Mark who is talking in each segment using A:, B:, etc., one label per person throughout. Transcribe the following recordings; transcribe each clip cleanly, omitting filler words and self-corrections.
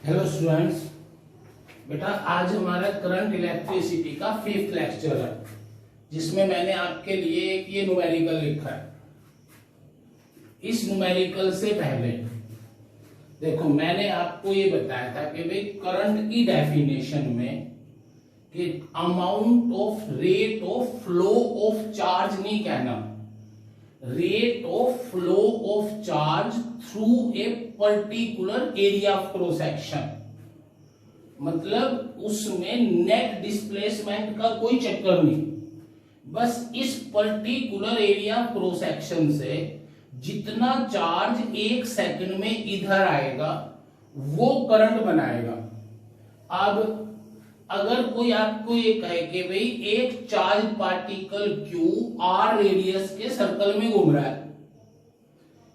A: Hello students, बेटा आज हमारा करंट इलेक्ट्रिसिटी का 5th लेक्चर है, जिसमें मैंने आपके लिए एक ये न्यूमेरिकल लिखा है। इस न्यूमेरिकल से पहले देखो, मैंने आपको ये बताया था कि भाई करंट की डेफिनेशन में कि amount of rate of flow of charge नहीं कहना, rate of flow of charge through a particular area of cross section. मतलब उसमें नेट डिस्प्लेसमेंट का कोई चक्कर नहीं, बस इस particular area of cross section से जितना चार्ज एक सेकंड में इधर आएगा वो करंट बनाएगा। अब अगर कोई आपको ये कहे कि भाई एक charge particle Q R radius के सर्कल में घूम रहा है,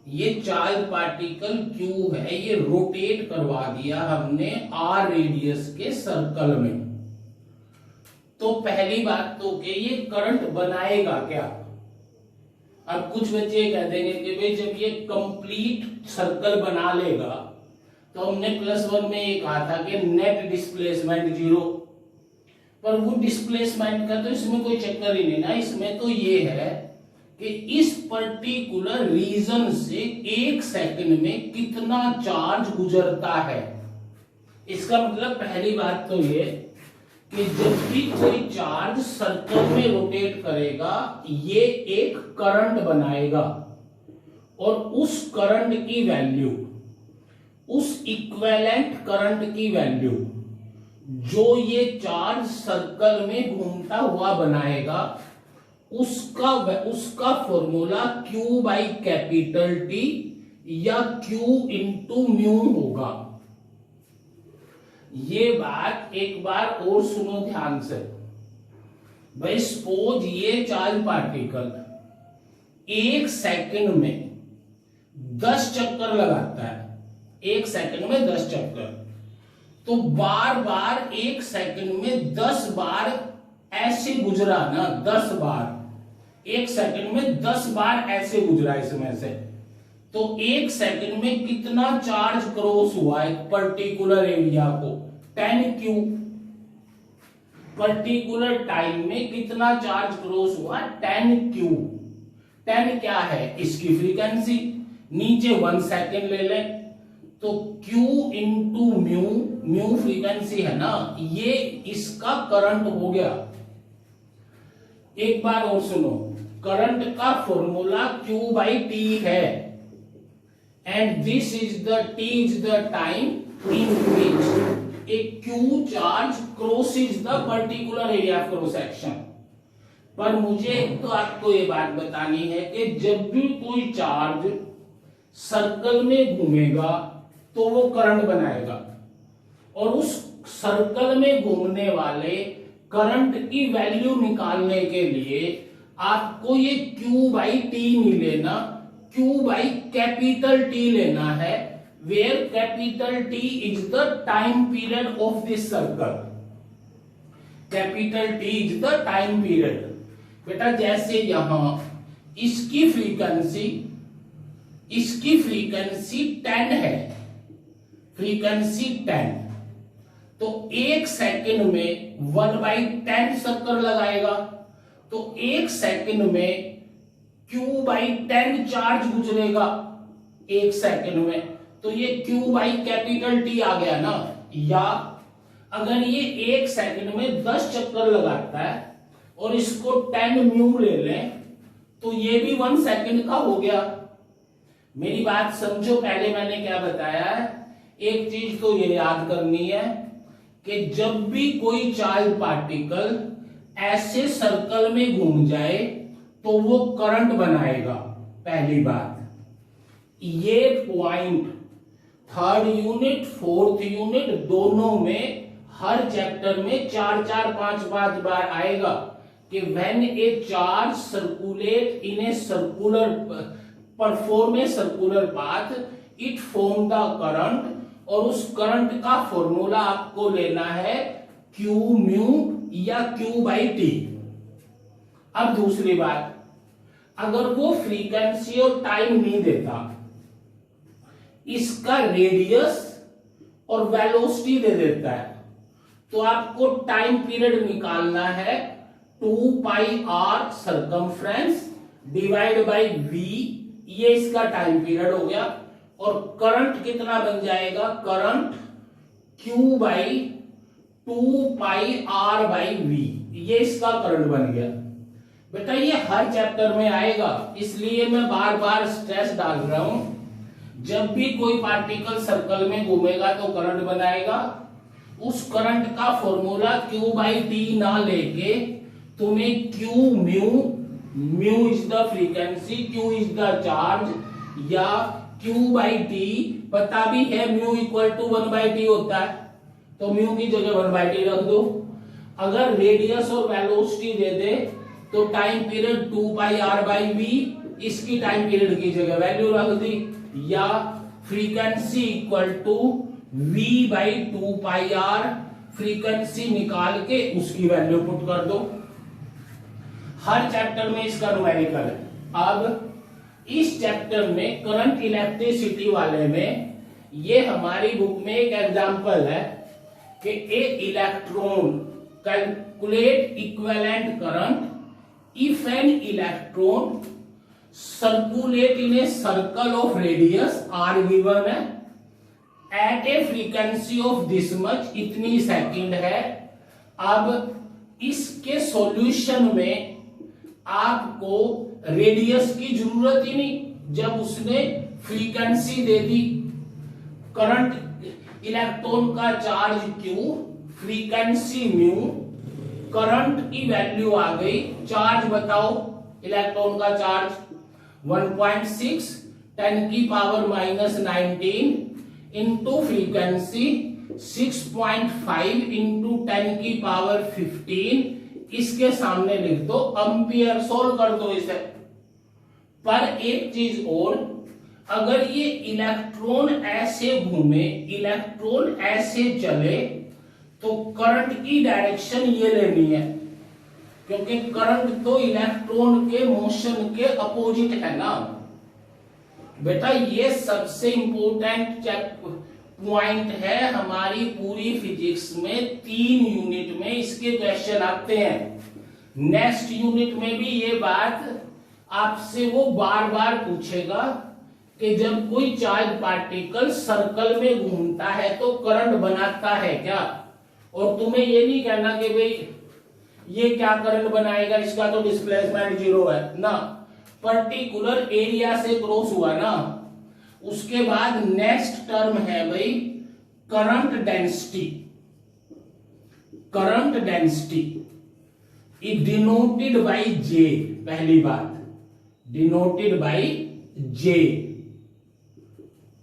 A: ये चार्ज पार्टिकल क्यू है, ये रोटेट करवा दिया हमने आर रेडियस के सर्कल में, तो पहली बात तो कि ये करंट बनाएगा क्या। अब कुछ बच्चे कह देंगे कि भाई जब ये कंप्लीट सर्कल बना लेगा तो हमने +1 में ये कहा था कि नेट डिस्प्लेसमेंट 0, पर वो डिस्प्लेसमेंट का तो इसमें कोई चक्कर ही नहीं ना। इसमें तो ये है कि इस पर्टिकुलर रीजन से एक सेकंड में कितना चार्ज गुजरता है। इसका मतलब पहली बात तो ये कि जब भी कोई चार्ज सर्कल में रोटेट करेगा ये एक करंट बनाएगा, और उस करंट की वैल्यू, उस इक्विवेलेंट करंट की वैल्यू जो ये चार्ज सर्कल में घूमता हुआ बनाएगा, उसका formula Q by capital T या Q इंटू म्यू होगा। ये बात एक बार और सुनो ध्यान से। भाई सपोज ये चार्ज पार्टिकल एक सेकंड में 10 चक्कर लगाता है, एक सेकंड में 10 चक्कर, तो बार बार एक सेकंड में 10 बार ऐसे गुजरा ना, 10 बार एक सेकंड में 10 बार ऐसे गुजरा इसमें से, तो एक सेकंड में कितना चार्ज क्रॉस हुआ एक पर्टिकुलर एरिया को, 10Q। पर्टिकुलर टाइम में कितना चार्ज क्रॉस हुआ, 10Q। 10 क्या है, इसकी फ्रीक्वेंसी, नीचे 1 सेकंड ले लें तो Q into mu, mu frequency है ना, ये इसका करंट हो गया। एक बार और सुनो, करंट का फॉर्मूला Q बाई T है, and this is the T is the time in which A Q charge crosses the particular area of cross section. पर मुझे एक तो आपको ये बात बतानी है कि जब भी कोई चार्ज सर्कल में घूमेगा तो वो करंट बनाएगा, और उस सर्कल में घूमने वाले करंट की वैल्यू निकालने के लिए आपको ये Q बाई T नहीं लेना, Q बाई कैपिटल T लेना है, where capital T is the time period of this circle. Capital T is the time period. बेटा जैसे यहां इसकी फ्रीक्वेंसी 10 है, फ्रीक्वेंसी 10, तो एक सेकंड में 1/10 चक्कर लगाएगा, तो एक सेकंड में Q बाई 10 चार्ज गुजरेगा एक सेकंड में, तो ये Q बाई कैपिटल T आ गया ना। या अगर ये एक सेकंड में 10 चक्कर लगाता है और इसको 10 म्यू ले लें तो ये भी 1 सेकंड का हो गया। मेरी बात समझो, पहले मैंने क्या बताया है, एक चीज तो ये याद करनी है कि जब भी कोई चार्ज पार्टिकल ऐसे सर्कल में घूम जाए तो वो करंट बनाएगा। पहली बात, ये point 3rd unit 4th unit दोनों में हर चैप्टर में 4-4, 5-5 बार आएगा कि when A charge circulate in a circular perform a circular path it form the current, और उस करंट का फॉर्मूला आपको लेना है Q म्यू या Q बाई T। अब दूसरी बात, अगर वो फ्रीक्वेंसी और टाइम नहीं देता, इसका रेडियस और वेलोसिटी दे देता है, तो आपको टाइम पीरियड निकालना है 2 pi R circumference divide by we, ये इसका टाइम पीरियड हो गया। और करंट कितना बन जाएगा, current Q by 2 pi r by we, ये इसका करंट बन गया। बेटा ये हर चैप्टर में आएगा, इसलिए मैं बार बार स्ट्रेस डाल रहा हूं। जब भी कोई पार्टिकल सर्कल में घूमेगा तो करंट बनाएगा, उस करंट का फॉर्मूला Q बाई टी ना लेके तुम्हें Q mu is the frequency, Q is the charge, या Q बाई टी पता भी है mu equal to 1 by t होता है, तो म्यू की जगह 1 बाई टी रख दो। अगर रेडियस और वेलोसिटी दे दे तो time period 2 pi r by v, इसकी टाइम पीरियड की जगह वैल्यू रख दी, या frequency equal to v by 2 pi r, frequency निकाल के उसकी वैल्यू पुट कर दो। हर चैप्टर में इसका न्यूमेरिकल है। अब इस चैप्टर में करंट इलेक्ट्रिसिटी वाले में ये हमारी बुक में एक एग्जांपल है कि एक electron calculate equivalent current if an electron circulate in a circle of radius R given है at a frequency of this much, इतनी सेकंड है। अब इसके सॉल्यूशन में आपको रेडियस की जरूरत ही नहीं, जब उसने फ्रीक्वेंसी दे दी, करंट इलेक्ट्रॉन का charge Q, frequency mu, current की वैल्यू आ गई। चार्ज बताओ, इलेक्ट्रॉन का चार्ज 1.6 10 की power minus 19 into frequency 6.5 into 10 की पावर 15, इसके सामने लिख दो एम्पियर, सोल्व कर दो इसे। पर एक चीज और, अगर ये इलेक्ट्रॉन ऐसे घूमे, इलेक्ट्रॉन ऐसे चले, तो करंट की डायरेक्शन ये लेनी है, क्योंकि करंट तो इलेक्ट्रॉन के मोशन के अपोजिट है ना बेटा। ये सबसे इंपॉर्टेंट पॉइंट है हमारी पूरी फिजिक्स में। 3 यूनिट में इसके क्वेश्चन आते हैं। नेक्स्ट यूनिट में भी ये बात आपसे वो बार बार पूछेगा कि जब कोई चार्ज पार्टिकल सर्कल में घूमता है तो करंट बनाता है क्या, और तुम्हें ये नहीं कहना कि भाई ये क्या करंट बनाएगा, इसका तो डिस्प्लेसमेंट 0 है ना, पर्टिकुलर एरिया से क्रॉस हुआ ना। उसके बाद नेक्स्ट टर्म है भाई current density. Current density is denoted by J, पहली बात डिनोटेड बाय J,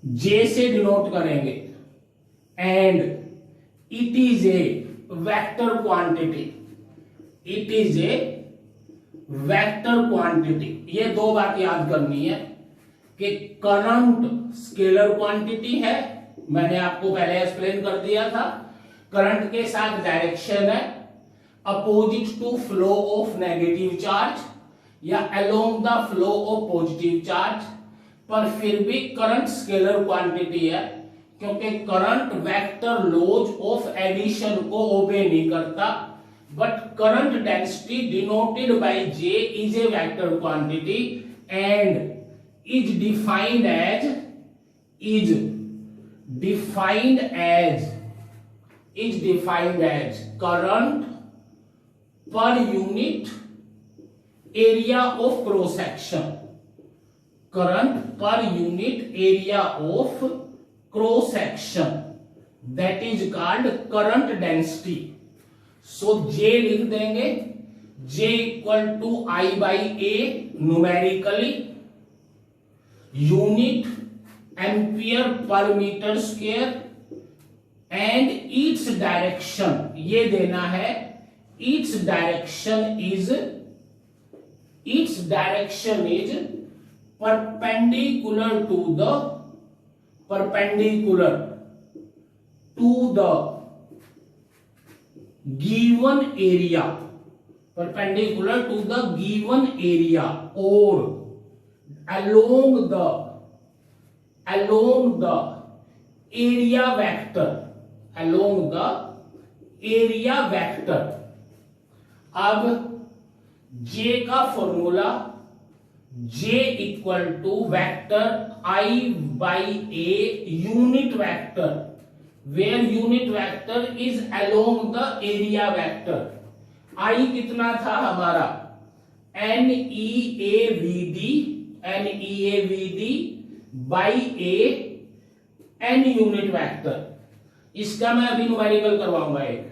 A: J से डिनोट करेंगे, and it is a vector quantity, it is a vector quantity. ये 2 बात याद करनी है कि करंट स्केलर क्वांटिटी है, मैंने आपको पहले एक्सप्लेन कर दिया था। करंट के साथ डायरेक्शन है opposite to flow of negative charge या along the flow of positive charge, पर फिर भी करंट स्केलर क्वांटिटी है, क्योंकि current vector laws of addition को ओबे नहीं करता। But current density denoted by J is a vector quantity and is defined as current per unit area of cross section, current per unit area of cross section, that is called current density. So J लिख देंगे, J equal to I by A numerically, unit ampere पर metre square, and its direction ये देना है, its direction is perpendicular to the given area, perpendicular to the given area along the area vector, along the area vector. अब J का formula, J equal to vector I by A unit vector, where unit vector is along the area vector. I कितना था हमारा, NEAVD by A n unit vector. इसका मैं अभी numerical करवाऊंगा एक।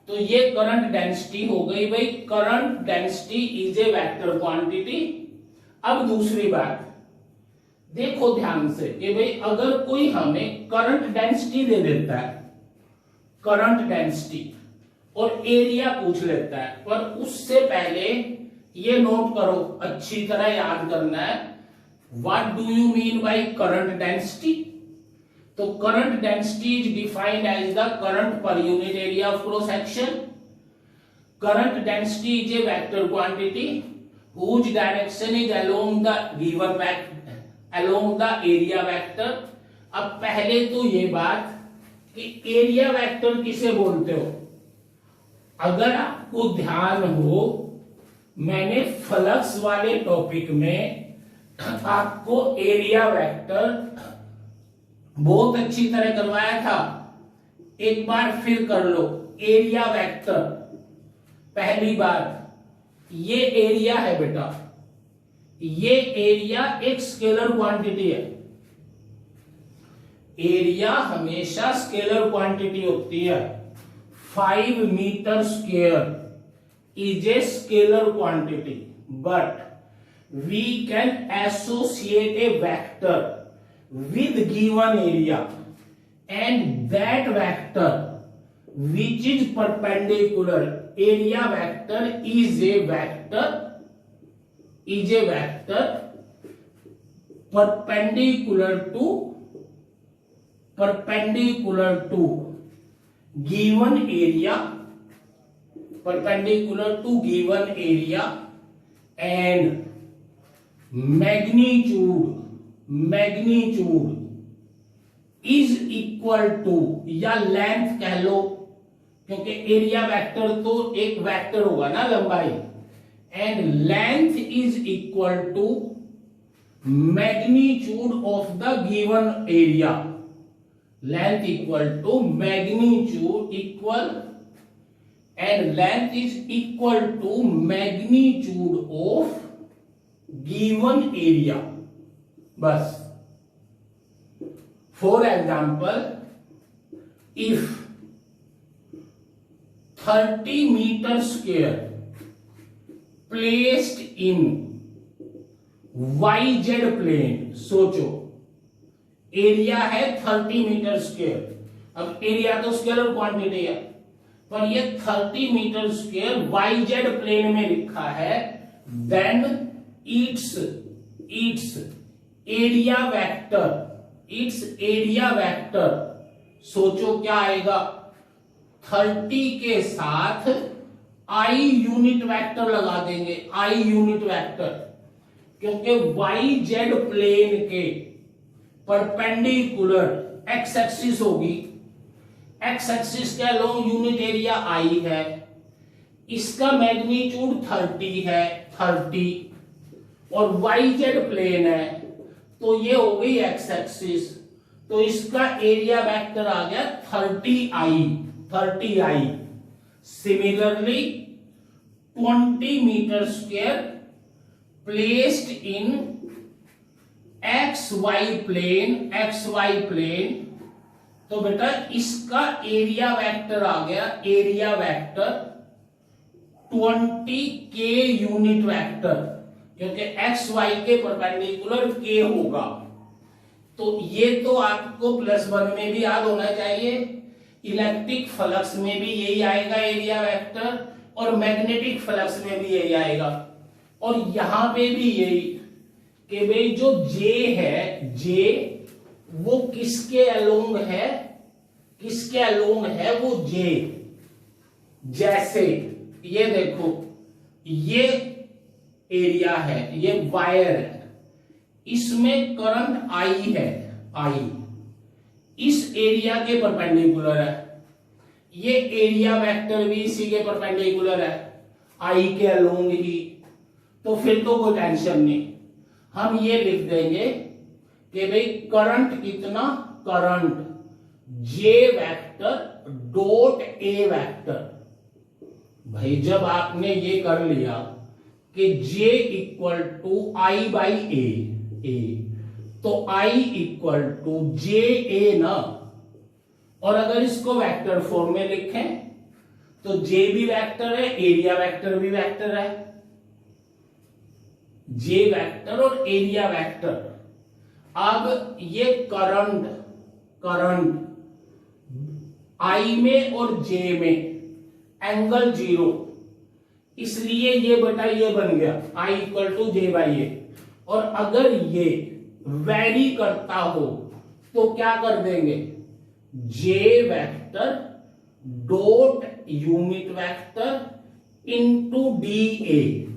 A: तो ये करंट डेंसिटी हो गई भाई, current density is a vector quantity. अब दूसरी बात देखो ध्यान से कि भाई अगर कोई हमें करंट डेंसिटी दे देता है, करंट डेंसिटी, और एरिया पूछ लेता है, पर उससे पहले ये नोट करो, अच्छी तरह याद करना है, what do you mean by current density. तो current density is defined as the current per unit area of cross section. Current density is a vector quantity whose direction is along the given vector, along the area vector। अब पहले तो ये बात कि area vector किसे बोलते हो। अगर आपको ध्यान हो, मैंने फ्लक्स वाले टॉपिक में आपको एरिया वेक्टर बहुत अच्छी तरह करवाया था, एक बार फिर कर लो। एरिया वेक्टर, पहली बात ये एरिया है बेटा, ये एरिया एक स्केलर क्वांटिटी है। एरिया हमेशा स्केलर क्वांटिटी होती है। 5 metre square is a scalar quantity, but we can associate a vector with given area and that vector which is perpendicular, area vector is a vector perpendicular to given area, perpendicular to given area and magnitude is equal to, या length कह लो, क्योंकि area vector तो एक vector होगा ना, लंबाई, and length is equal to magnitude of the given area. Length equal to magnitude equal, and length is equal to magnitude of given area. बस। For example, if 30 metre square placed in YZ plane, सोचो area है 30 metre square. अब area तो scalar quantity है, पर ये 30 metre square YZ plane में लिखा है, देन इट्स एरिया वेक्टर, सोचो क्या आएगा, 30 के साथ I यूनिट वेक्टर लगा देंगे, I यूनिट वेक्टर, क्योंकि YZ प्लेन के परपेंडिकुलर एक्स एक्सिस होगी, एक्स एक्सिस के अलोंग यूनिट एरिया I है, इसका मैग्नीट्यूड 30 है, 30, और YZ प्लेन है, तो ये हो गई एक्स एक्सिस, तो इसका एरिया वेक्टर आ गया 30I। Similarly 20 metre square placed in XY plane, तो बेटा इसका एरिया वेक्टर आ गया, area vector 20K unit vector, क्योंकि XY के परपेंडिकुलर K होगा। तो ये तो आपको +1 में भी याद होना चाहिए, इलेक्ट्रिक फ्लक्स में भी यही आएगा एरिया वेक्टर, और मैग्नेटिक फ्लक्स में भी यही आएगा, और यहां पे भी यही कि भाई जो J है, J वो किसके अलोंग है, वो J। जैसे ये देखो, ये एरिया है, ये वायर है, इसमें करंट I है, I, इस एरिया के परपेंडिकुलर है, ये एरिया वेक्टर भी इसी के परपेंडिकुलर है, आई के अलोंग ही, तो फिर तो कोई टेंशन नहीं। हम ये लिख देंगे कि भाई करंट कितना, current J vector dot A vector. भाई जब आपने ये कर लिया कि J equal to I by A, तो I equal to J A ना, और अगर इसको वेक्टर फॉर्म में लिखें तो J भी वेक्टर है, एरिया वेक्टर भी वेक्टर है, J वेक्टर और एरिया वेक्टर। अब ये करंट, करंट I में और J में एंगल 0, इसलिए ये बटा ये बन गया I equal to J by A. और अगर ये वैरी करता हो तो क्या कर देंगे, J vector dot unit vector into D A,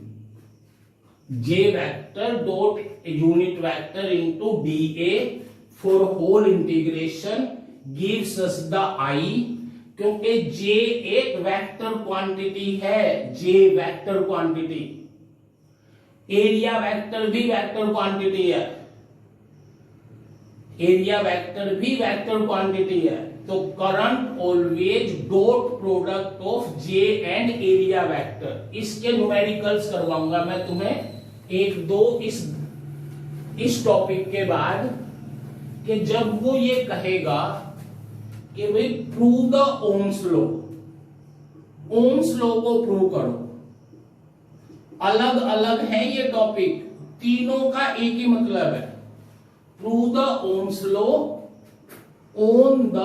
A: J vector dot unit vector into D A for whole integration gives us the I, क्योंकि J एक वेक्टर क्वांटिटी है, J vector quantity, area vector भी vector quantity है, area vector भी vector quantity है। तो current always dot product of J and area vector. इसके numericals करवाऊंगा मैं तुम्हें एक दो इस टॉपिक के बाद, कि जब वो ये कहेगा कि भाई prove the Ohm's law, Ohm's law को प्रूव करो। अलग अलग है ये टॉपिक, तीनों का एक ही मतलब है, prove the Ohm's law on the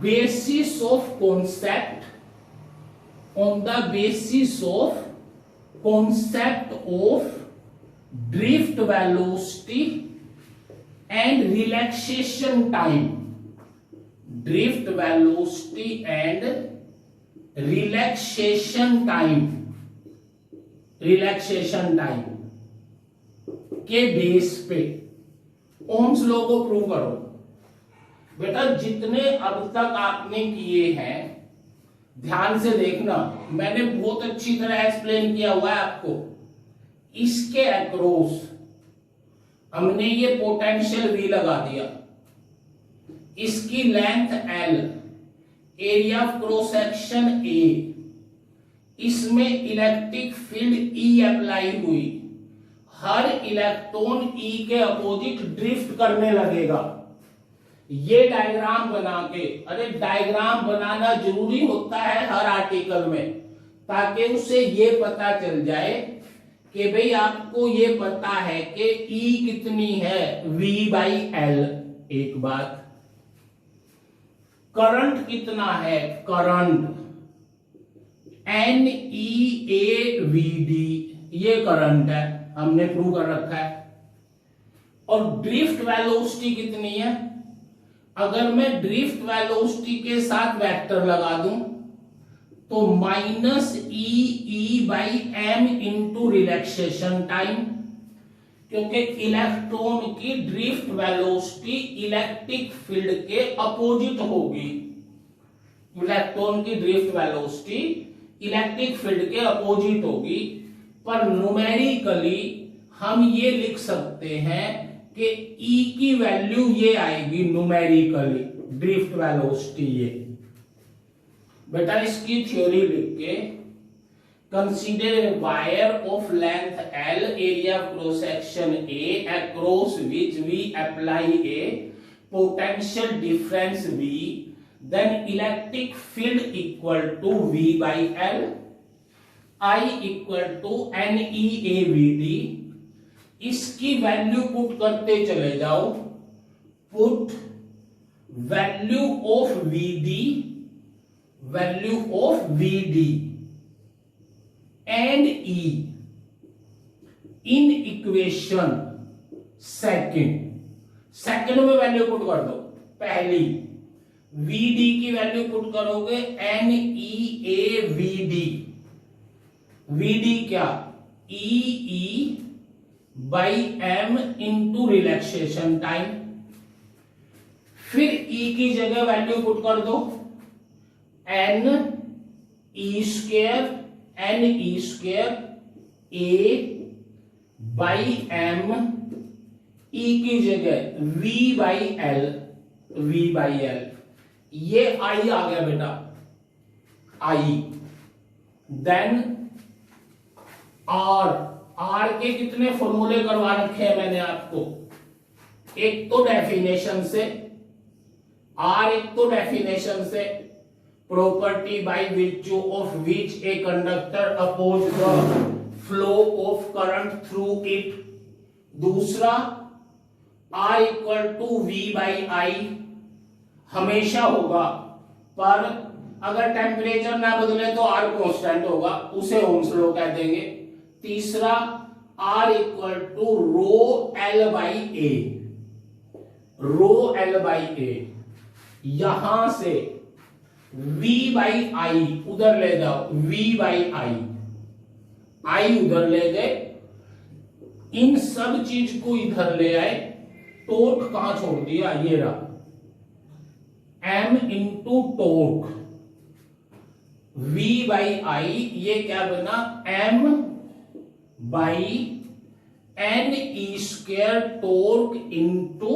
A: basis of concept, on the basis of concept of drift velocity and relaxation time, drift velocity and relaxation time, relaxation time के बेस पे ओम्स लॉ को prove करो। बेटा जितने अब तक आपने किए हैं ध्यान से देखना, मैंने बहुत अच्छी तरह एक्सप्लेन किया हुआ है आपको। इसके अक्रॉस हमने ये पोटेंशियल V लगा दिया, इसकी length L, area of cross section A, इसमें इलेक्ट्रिक फील्ड E अप्लाई हुई, हर इलेक्ट्रॉन E के अपोजिट ड्रिफ्ट करने लगेगा। ये डायग्राम बना के, अरे डायग्राम बनाना जरूरी होता है हर आर्टिकल में, ताकि उसे ये पता चल जाए कि भाई आपको ये पता है कि E कितनी है, V बाई L। एक बात, करंट कितना है, करंट NEAVD, ये करंट है, हमने प्रूव कर रखा है। और ड्रिफ्ट वेलोसिटी कितनी है, अगर मैं ड्रिफ्ट वेलोसिटी के साथ वेक्टर लगा दूं तो minus E by M into relaxation time, क्योंकि इलेक्ट्रॉन की ड्रिफ्ट वेलोसिटी इलेक्ट्रिक फील्ड के अपोजिट होगी। इलेक्ट्रॉन की ड्रिफ्ट वेलोसिटी इलेक्ट्रिक फील्ड के अपोजिट होगी, पर न्यूमेरिकली हम ये लिख सकते हैं कि E की वैल्यू ये आएगी न्यूमेरिकली, ड्रिफ्ट वेलोसिटी ये। बेटा इसकी थ्योरी लिख के, consider wire of length L, area of cross section A, across which we apply a potential difference V, then electric field equal to V by L, I equal to NEAVD। इसकी value put करते चले जाओ, put value of VD, value of VD and E in equation second में value put कर दो। पहली VD की value put करोगे NEAVD, VD क्या, EE by M into relaxation time. फिर ई की जगह वैल्यू पुट कर दो, N E square A by M, E की जगह वी बाई एल, ये आई आ गया बेटा, आई। देन आर के कितने फॉर्मूले करवा रखे हैं मैंने आपको, एक तो डेफिनेशन से, property bye virtue of which a conductor opposes the flow of current through it। दूसरा R equal to V by I हमेशा होगा, पर अगर टेम्परेचर ना बदले तो R कांस्टेंट होगा, उसे ओम्स लॉ कह देंगे। तीसरा R equal to rho L by A, यहां से V बाई आई उधर ले जाओ, V बाई आई उधर ले गए, इन सब चीज को इधर ले आए, टॉर्क कहां छोड़ दिया, ये रहा M into torque, V by I, ये क्या बना M by N E square torque into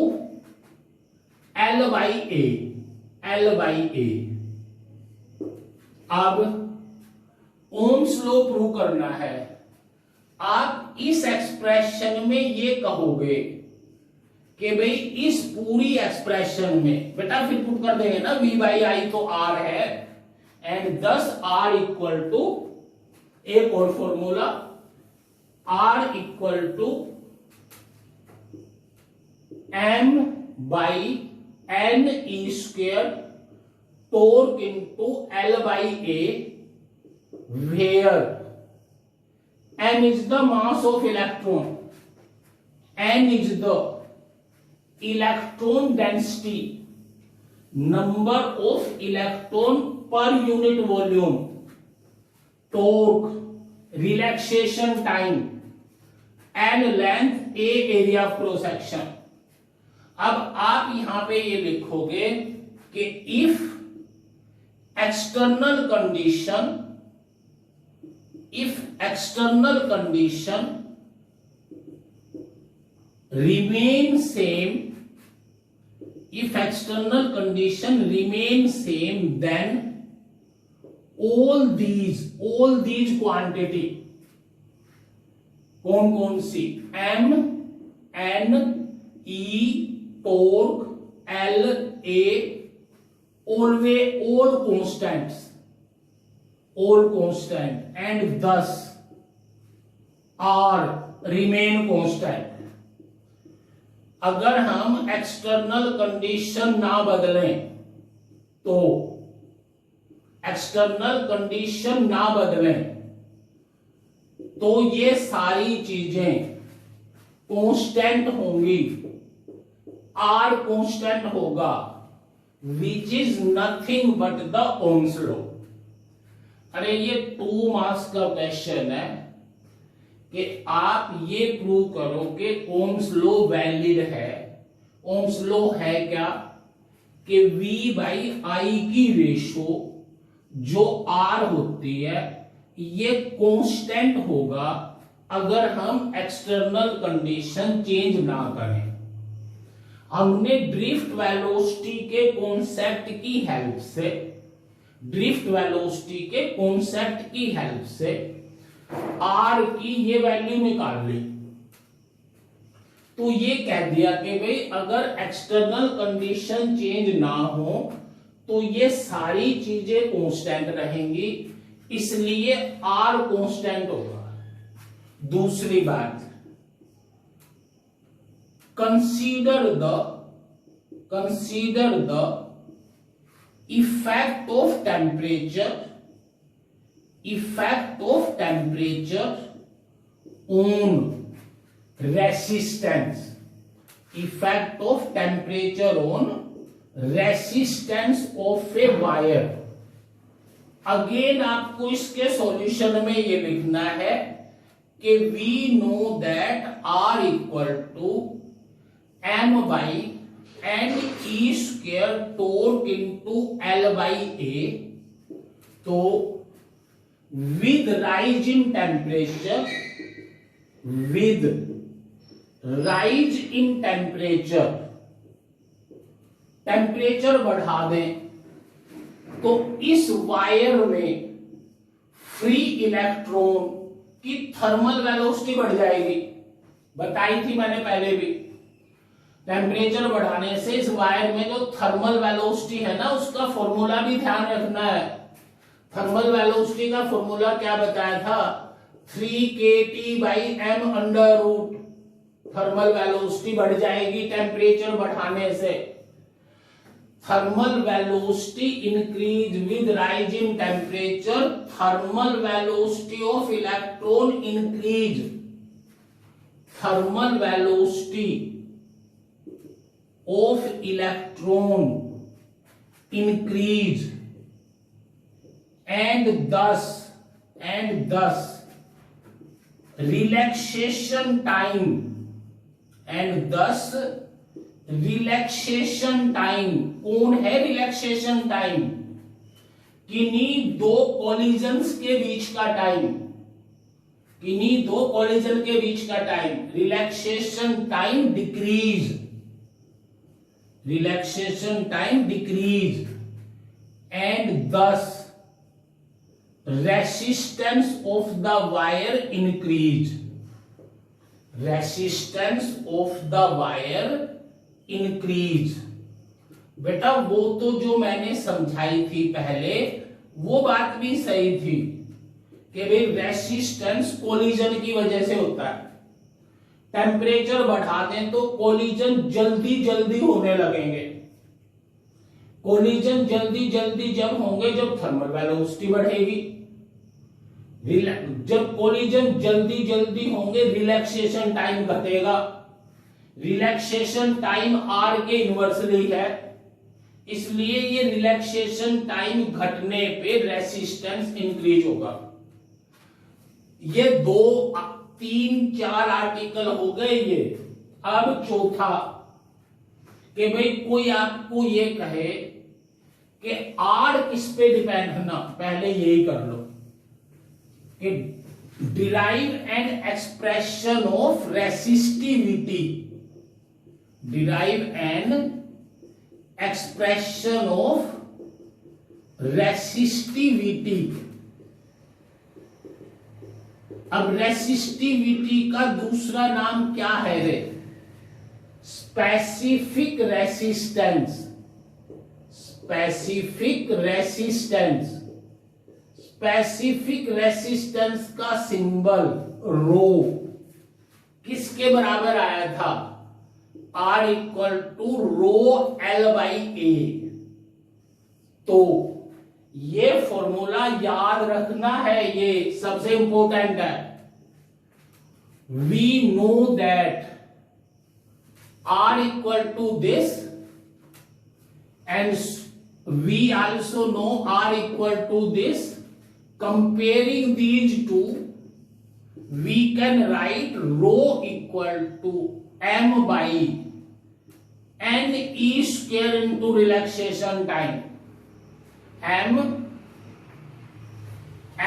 A: L by A. अब ओम्स लॉ प्रूव करना है, आप इस एक्सप्रेशन में ये कहोगे कि भाई इस पूरी एक्सप्रेशन में बेटा फिर पुट कर देंगे ना, V बाई आई तो R है, एंड दस R इक्वल टू एक और formula, R equal to M by N E square torque into L by A, where M is the mass of electron, N is the electron density, number of electron per unit volume, torque, relaxation time, and length A area of cross section। अब आप यहां पे ये लिखोगे कि if external condition remain same, then all these quantity कौन सी, M, N, E, torque, L, A, all constant, and thus R remain constant। अगर हम एक्सटर्नल कंडीशन ना बदलें तो ये सारी चीजें कांस्टेंट होंगी, R कांस्टेंट होगा, which is nothing but the Ohm's law। अरे ये 2 मार्क्स का क्वेश्चन है कि आप ये प्रूव करो कि ओम्स लॉ वैलिड है। ओम्स लॉ है क्या कि V बाई आई की रेशो जो R होती है ये कांस्टेंट होगा अगर हम एक्सटर्नल कंडीशन चेंज ना करें। हमने ड्रिफ्ट वेलोसिटी के कॉन्सेप्ट की हेल्प से R की ये वैल्यू निकाल ली, तो ये कह दिया कि भाई अगर एक्सटर्नल कंडीशन चेंज ना हो तो ये सारी चीजें कांस्टेंट रहेंगी, इसलिए R कांस्टेंट होगा। दूसरी बात, consider the effect of temperature on resistance, effect of temperature on resistance of a wire. Again आपको इसके सॉल्यूशन में ये लिखना है कि we know that R equal to M by and E square torque into L by A. तो with rise in temperature, with rise in temperature, temperature बढ़ा दें तो इस वायर में फ्री इलेक्ट्रॉन की थर्मल वेलोसिटी बढ़ जाएगी। बताई थी मैंने पहले भी, टेम्परेचर बढ़ाने से इस वायर में जो थर्मल वेलोसिटी है ना, उसका फॉर्मूला भी ध्यान रखना है। थर्मल वेलोसिटी का फॉर्मूला क्या बताया था? 3kT/m under root. Thermal velocity बढ़ जाएगी टेम्परेचर बढ़ाने से। Thermal velocity increase with rise in temperature, thermal velocity of electron increase, thermal velocity of electron increase and thus relaxation time, and thus relaxation time, कौन है relaxation time? किन्हीं दो collisions के बीच का टाइम, किन्हीं दो कॉलिजन के बीच का time, relaxation time decrease, relaxation time decrease, and thus resistance of the wire increase, resistance of the wire increase। बेटा वो तो जो मैंने समझाई थी पहले, वो बात भी सही थी कि भाई रेसिस्टेंस कोलिजन की वजह से होता है। टेम्परेचर बढ़ा दें तो कोलिजन जल्दी जल्दी होने लगेंगे। कोलिजन जल्दी जल्दी जब होंगे जब थर्मल वेलोसिटी बढ़ेगी। जब कोलिजन जल्दी जल्दी होंगे रिलैक्सेशन टाइम घटेगा। रिलैक्सेशन टाइम आर के इनवर्सली है, इसलिए ये रिलैक्सेशन टाइम घटने पे रेसिस्टेंस इंक्रीज होगा। ये 2, 3, 4 आर्टिकल हो गए ये। अब चौथा कि भाई कोई आपको ये कहे कि आर किस पे डिपेंड है ना, पहले यही कर लो कि derive an expression of resistivity, derive an expression of resistivity. अब रेसिस्टिविटी का दूसरा नाम क्या है रे? Specific resistance, specific resistance. Specific resistance का सिंबल रो किसके बराबर आया था? R equal to rho L by A. तो ये फॉर्मूला याद रखना है, ये सबसे इंपॉर्टेंट है। We know that R equal to this and we also know R equal to this. Comparing these two, we can write rho equal to m by n e square into relaxation time.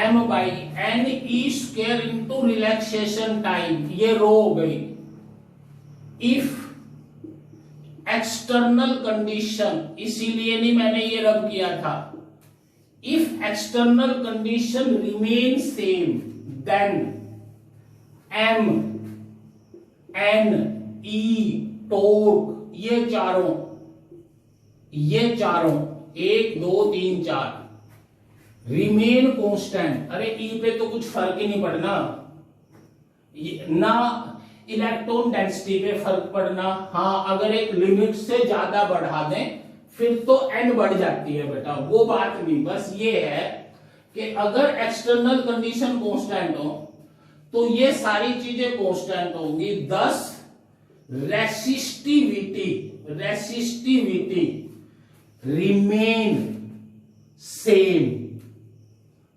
A: m by n e square into relaxation time, ये रो हो गई। If external condition, इसीलिए नहीं मैंने ये rub किया था, if external condition remain same then M N E torque, ये चारों 1 2 3 4 रिमेन कांस्टेंट। अरे ई पे तो कुछ फर्क ही नहीं पड़ना ना, इलेक्ट्रॉन डेंसिटी पे फर्क पड़ना। हाँ, अगर एक लिमिट से ज्यादा बढ़ा दें फिर तो एन बढ़ जाती है बेटा, वो बात नहीं। बस ये है कि अगर एक्सटर्नल कंडीशन कांस्टेंट हो तो ये सारी चीजें कांस्टेंट होंगी। thus resistivity remain same,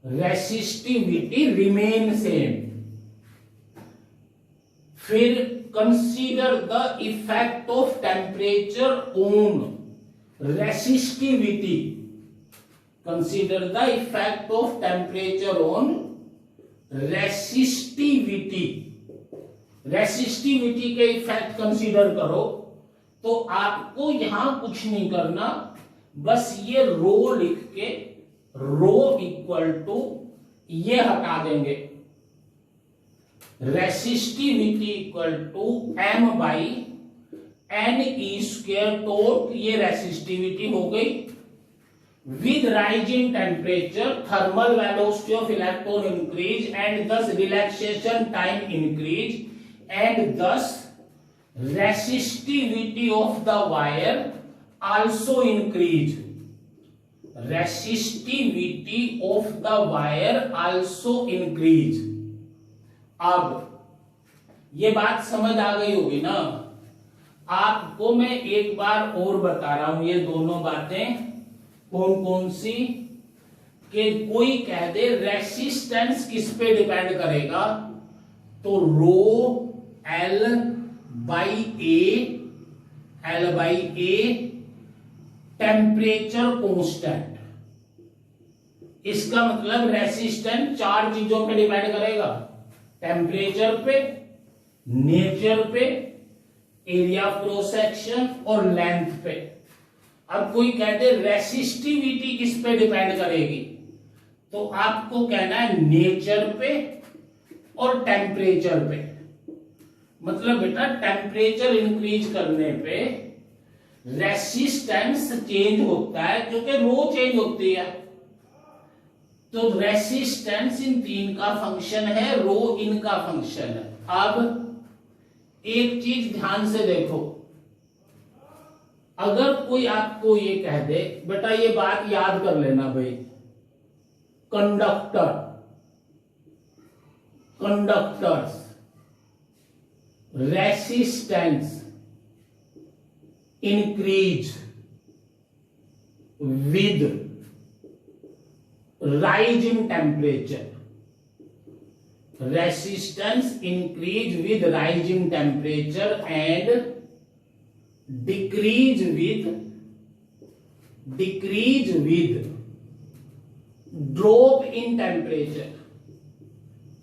A: resistivity remain same. फिर consider the effect of temperature on resistivity, consider the effect of temperature on resistivity, resistivity के इफेक्ट कंसीडर करो। तो आपको यहां कुछ नहीं करना, बस ये रो लिख के रो इक्वल टू ये हटा देंगे, resistivity equal to m by N E square, तो ये रेसिस्टिविटी हो गई। With rising temperature thermal velocity of electron increase and thus relaxation time increase and thus resistivity of the wire also increase, resistivity of the wire also increase। अब ये बात समझ आ गई होगी ना। आपको मैं एक बार और बता रहा हूं ये दोनों बातें कौन कौन सी, कि कोई कह दे रेसिस्टेंस किस पे डिपेंड करेगा, तो रो L by a temperature constant, इसका मतलब रेसिस्टेंस चार चीजों पे डिपेंड करेगा, टेम्परेचर पे, नेचर पे, एरिया ऑफ क्रॉस सेक्शन और लेंथ पे। अब कोई कहते रेसिस्टिविटी किस पे डिपेंड करेगी, तो आपको कहना है नेचर पे और टेम्परेचर पे। मतलब बेटा टेम्परेचर इंक्रीज करने पे रेसिस्टेंस चेंज होता है, क्योंकि रो चेंज होती है। तो रेसिस्टेंस इन तीन का फंक्शन है, रो इनका फंक्शन है। अब एक चीज ध्यान से देखो, अगर कोई आपको ये कह दे, बेटा ये बात याद कर लेना भाई, conductors resistance increase with rise in temperature, resistance increase with rise in temperature and decrease with drop in temperature।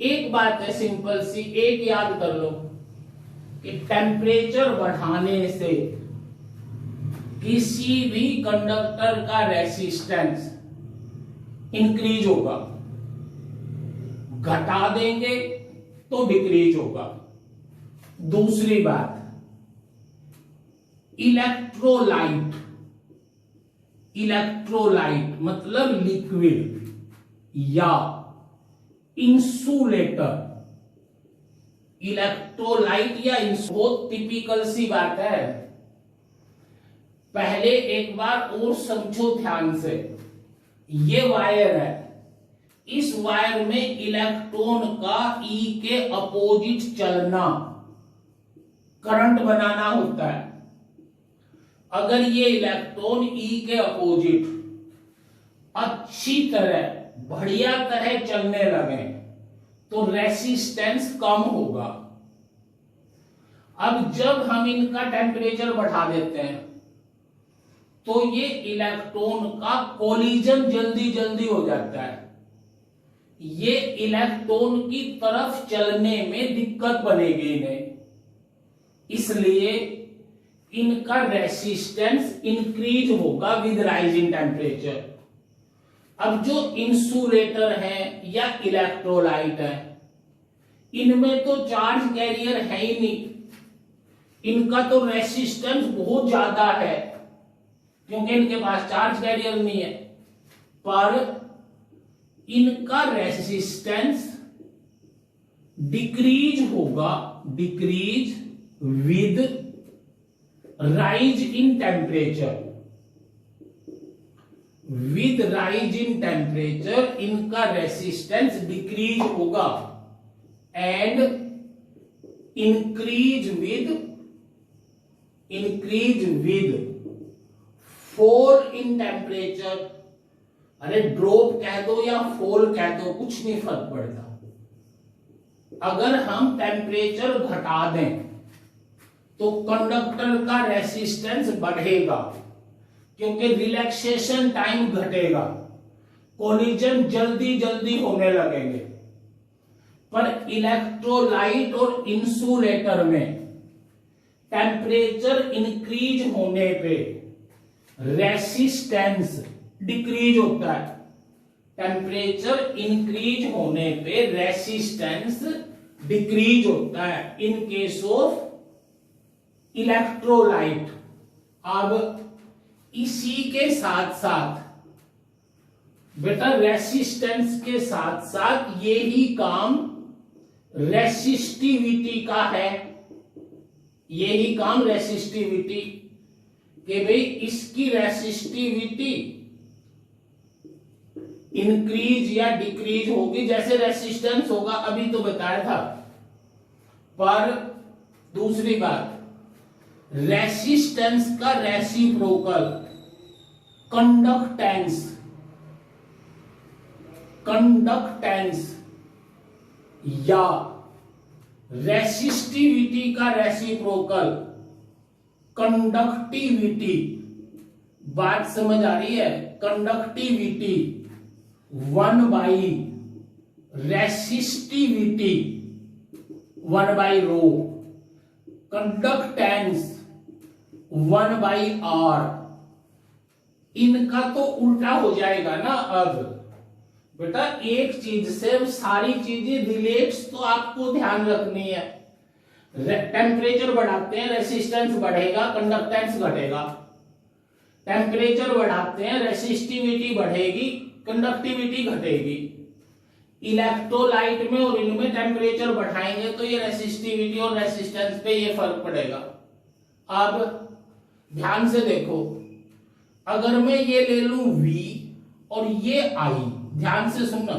A: एक बात है सिंपल सी, एक याद कर लो कि टेम्परेचर बढ़ाने से किसी भी कंडक्टर का रेसिस्टेंस इंक्रीज होगा, घटा देंगे तो डिक्रीज होगा। दूसरी बात, इलेक्ट्रोलाइट मतलब लिक्विड या इंसुलेटर, इलेक्ट्रोलाइट या बहुत टिपिकल सी बात है। पहले एक बार और समझो ध्यान से, ये वायर है, इस वायर में इलेक्ट्रॉन का ई के अपोजिट चलना, करंट बनाना होता है। अगर ये इलेक्ट्रॉन ई के अपोजिट अच्छी तरह बढ़िया तरह चलने लगे तो रेसिस्टेंस कम होगा। अब जब हम इनका टेम्परेचर बढ़ा देते हैं तो ये इलेक्ट्रॉन का कोलिजन जल्दी जल्दी हो जाता है, ये इलेक्ट्रॉन की तरफ चलने में दिक्कत बनेगी इन्हें, इसलिए इनका रेसिस्टेंस इंक्रीज होगा विद राइज इन टेम्परेचर। अब जो इंसुलेटर है या इलेक्ट्रोलाइट है, इनमें तो चार्ज कैरियर है ही नहीं, इनका तो रेसिस्टेंस बहुत ज्यादा है क्योंकि इनके पास चार्ज कैरियर नहीं है, पर इनका रेसिस्टेंस डिक्रीज होगा, decrease with rise in temperature. With rise in temperature इनका रेसिस्टेंस डिक्रीज होगा and increase with fall in temperature. अरे ड्रॉप कह दो या फॉल कह दो, कुछ नहीं फर्क पड़ता। अगर हम टेम्परेचर घटा दें तो कंडक्टर का रेसिस्टेंस बढ़ेगा क्योंकि रिलैक्सेशन टाइम घटेगा, कोलिजन जल्दी जल्दी होने लगेंगे। पर इलेक्ट्रोलाइट और इंसुलेटर में टेम्परेचर इंक्रीज होने पे रेसिस्टेंस डिक्रीज होता है। टेम्परेचर इंक्रीज होने पे रेसिस्टेंस डिक्रीज होता है इन केस ऑफ इलेक्ट्रोलाइट। अब इसी के साथ साथ बेटा रेसिस्टेंस के साथ साथ ये ही काम रेसिस्टिविटी का है। यही काम रेसिस्टिविटी कि भाई इसकी रेसिस्टिविटी इंक्रीज या डिक्रीज होगी जैसे रेसिस्टेंस होगा, अभी तो बताया था। पर दूसरी बात, रेसिस्टेंस का रेसिप्रोकल कंडक्टेंस या रेसिस्टिविटी का रेसिप्रोकल कंडक्टिविटी। बात समझ आ रही है? Conductivity 1/, resistivity 1/ρ, conductance 1/r। इनका तो उल्टा हो जाएगा ना। अब बेटा एक चीज से सारी चीजें रिलेट्स तो आपको ध्यान रखनी है। टेम्परेचर बढ़ाते हैं रेसिस्टेंस बढ़ेगा, कंडक्टेंस घटेगा। टेम्परेचर बढ़ाते हैं रेसिस्टिविटी बढ़ेगी, कंडक्टिविटी घटेगी। इलेक्ट्रोलाइट में और इनमें टेम्परेचर बढ़ाएंगे तो ये रेसिस्टिविटी और रेसिस्टेंस पे ये फर्क पड़ेगा। अब ध्यान से देखो, अगर मैं ये ले लूं V और ये I, ध्यान से सुनना,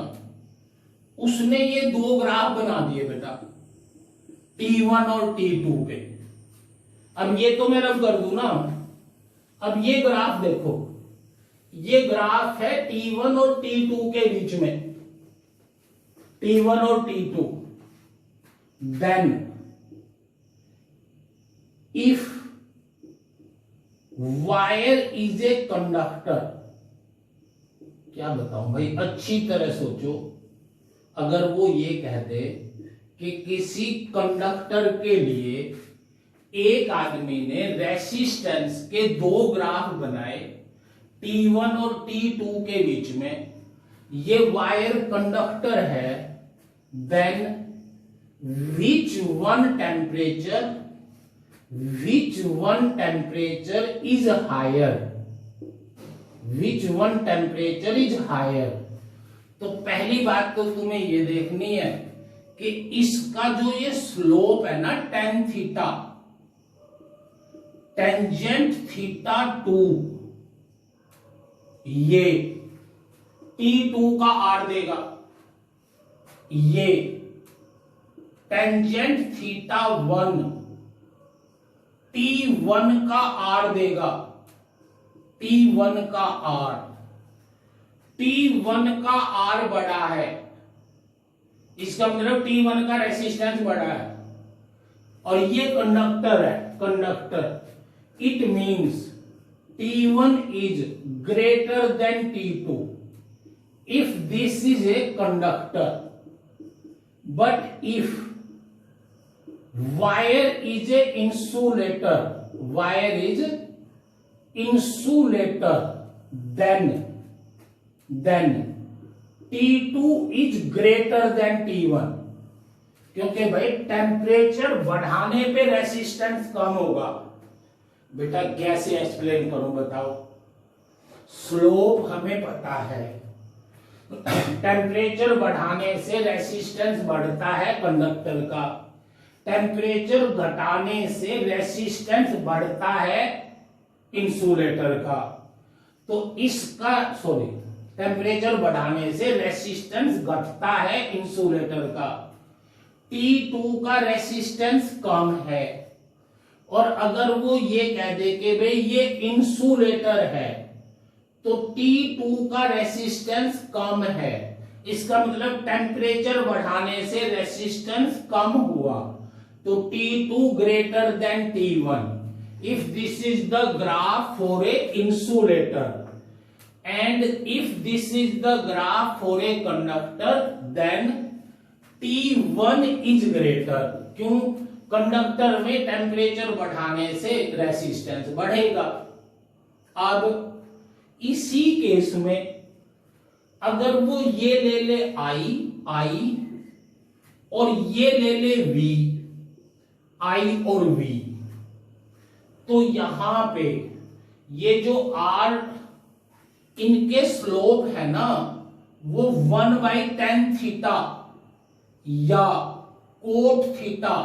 A: उसने ये दो ग्राफ बना दिए बेटा T1 और T2 पे। अब ये तो मैं रब कर दूं ना। अब ये ग्राफ देखो, ये ग्राफ है T1 और T2 के बीच में, T1 और T2। Then if wire is a conductor, क्या बताऊं भाई, अच्छी तरह सोचो। अगर वो ये कह दे कि किसी कंडक्टर के लिए एक आदमी ने रेसिस्टेंस के दो ग्राफ बनाए T1 और T2 के बीच में, ये वायर कंडक्टर है, then which one temperature is higher? Which one temperature is higher? तो पहली बात तो तुम्हें ये देखनी है कि इसका जो ये स्लोप है ना tan थीटा, टेंजेंट थीटा 2, ये T2 का आर देगा, ये टेंजेंट थीटा 1 T1 का आर देगा, T1 का आर। T1 का आर बड़ा है, इसका मतलब T1 का रेसिस्टेंस बड़ा है, और ये कंडक्टर है, conductor. It means T1 is greater than T2 if this is a conductor, but if wire is a insulator, then T2 is greater than T1, क्योंकि भाई टेम्परेचर बढ़ाने पे रेसिस्टेंस कम होगा। बेटा कैसे एक्सप्लेन करूं बताओ? स्लोप हमें पता है, टेम्परेचर बढ़ाने से रेसिस्टेंस बढ़ता है कंडक्टर का, टेम्परेचर घटाने से रेसिस्टेंस बढ़ता है इंसुलेटर का। तो इसका टेम्परेचर बढ़ाने से रेसिस्टेंस घटता है इंसुलेटर का। T2 का रेसिस्टेंस कम है, और अगर वो ये कह दे कि भाई ये इंसुलेटर है, तो T2 का रेसिस्टेंस कम है, इसका मतलब टेम्परेचर बढ़ाने से रेसिस्टेंस कम हुआ, तो T2 greater than T1. If this is the graph for a insulator and if this is the graph for a conductor, then T1 is greater. क्यों? कंडक्टर में टेम्परेचर बढ़ाने से रेसिस्टेंस बढ़ेगा। अब इसी केस में अगर वो ये ले ले I और ये ले ले V, I और V, तो यहां पे ये जो R इनके स्लोप है ना वो 1/10 थीटा या कोट थीटा,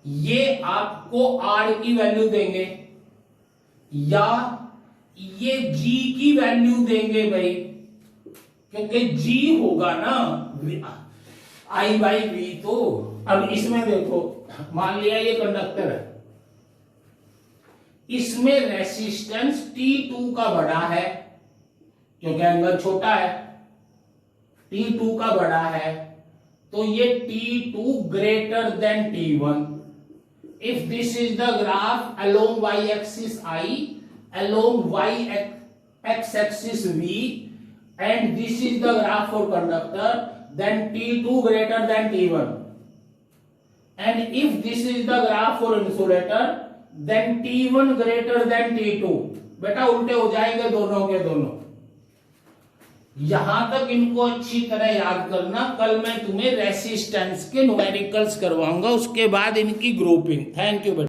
A: ये आपको R की वैल्यू देंगे या ये G की वैल्यू देंगे भाई, क्योंकि G होगा ना I/V। तो अब इसमें देखो, मान लिया ये कंडक्टर है, इसमें रेसिस्टेंस T2 का बड़ा है क्योंकि एंगल छोटा है, T2 का बड़ा है, तो ये T2 greater than T1। If this is the graph along y axis I, along y x axis V, and this is the graph for conductor, then T2 greater than T1. And if this is the graph for insulator, then T1 greater than T2। बेटा उल्टे हो जाएंगे दोनों के दोनों। यहां तक इनको अच्छी तरह याद करना, कल मैं तुम्हें रेसिस्टेंस के न्यूमेरिकल्स करवाऊंगा, उसके बाद इनकी ग्रुपिंग। थैंक यू बेटा।